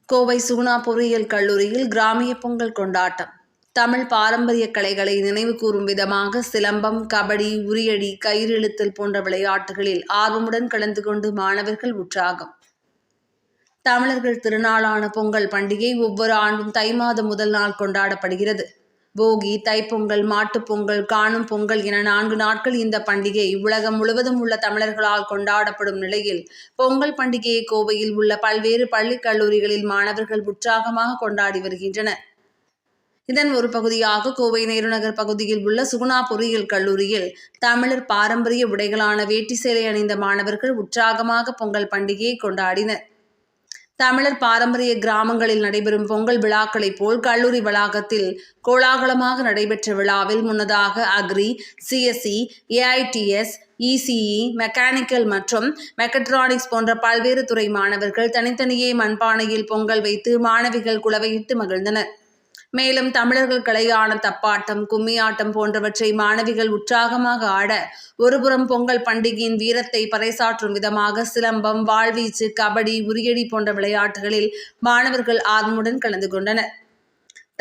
கோவை சுகுணா பொறியியல் கல்லூரியில் கிராமிய பொங்கல் கொண்டாட்டம். தமிழ் பாரம்பரிய கலைகளை நினைவு கூறும் விதமாக சிலம்பம், கபடி, உரியடி, கயிறு இழுத்தல் போன்ற விளையாட்டுகளில் ஆர்வமுடன் கலந்து கொண்டு மாணவர்கள் உற்சாகம். தமிழர்கள் திருநாளான பொங்கல் பண்டிகை ஒவ்வொரு ஆண்டும் தை மாதம் முதல் நாள் கொண்டாடப்படுகிறது. போகி, தைப்பொங்கல், மாட்டுப்பொங்கல், காணும் பொங்கல் என 4 நாட்கள் இந்த பண்டிகை உலகம் முழுவதும் உள்ள தமிழர்களால் கொண்டாடப்படும் நிலையில், பொங்கல் பண்டிகையை கோவையில் உள்ள பல்வேறு பள்ளி கல்லூரிகளில் மாணவர்கள் உற்சாகமாக கொண்டாடி வருகின்றனர். இதன் ஒரு பகுதியாக கோவை நேருநகர் பகுதியில் உள்ள சுகுணா பொறியியல் கல்லூரியில் தமிழர் பாரம்பரிய உடைகளான வேட்டி சேலை அணிந்த மாணவர்கள் உற்சாகமாக பொங்கல் பண்டிகையை கொண்டாடினர். தமிழர் பாரம்பரிய கிராமங்களில் நடைபெறும் பொங்கல் விழாக்களைப் போல் கல்லூரி வளாகத்தில் கோலாகலமாக நடைபெற்ற விழாவில் முன்னதாக agri, CSE, AIDS, ECE, mechanical மற்றும் மெக்கட்ரானிக்ஸ் போன்ற பல்வேறு துறை மாணவர்கள் தனித்தனியே மண்பானையில் பொங்கல் வைத்து மாணவிகள் குலவையிட்டு மகிழ்ந்தனர். மேலும் தமிழர்கள் கலையான தப்பாட்டம், கும்மியாட்டம் போன்றவற்றை மாணவிகள் உற்சாகமாக ஆட, ஒருபுறம் பொங்கல் பண்டிகையின் வீரத்தை பறைசாற்றும் விதமாக சிலம்பம், வாள்வீச்சு, கபடி, உரியடி போன்ற விளையாட்டுகளில் மாணவர்கள் ஆர்வமுடன் கலந்து கொண்டனர்.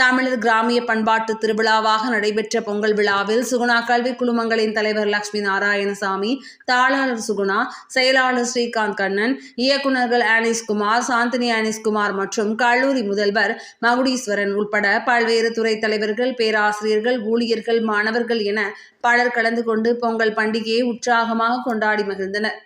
தமிழர் கிராமிய பண்பாட்டு திருவிழாவாக நடைபெற்ற பொங்கல் விழாவில் சுகுணா கல்வி குழுமங்களின் தலைவர் லட்சுமி நாராயணசாமி, தாளாளர் சுகுணா, செயலாளர் ஸ்ரீகாந்த் கண்ணன், இயக்குநர்கள் ஆனிஸ்குமார், சாந்தினி ஆனிஸ்குமார் மற்றும் கல்லூரி முதல்வர் மகுடீஸ்வரன் உட்பட பல்வேறு துறை தலைவர்கள், பேராசிரியர்கள், ஊழியர்கள், மாணவர்கள் என பலர் கலந்து கொண்டு பொங்கல் பண்டிகையை உற்சாகமாக கொண்டாடி மகிழ்ந்தனர்.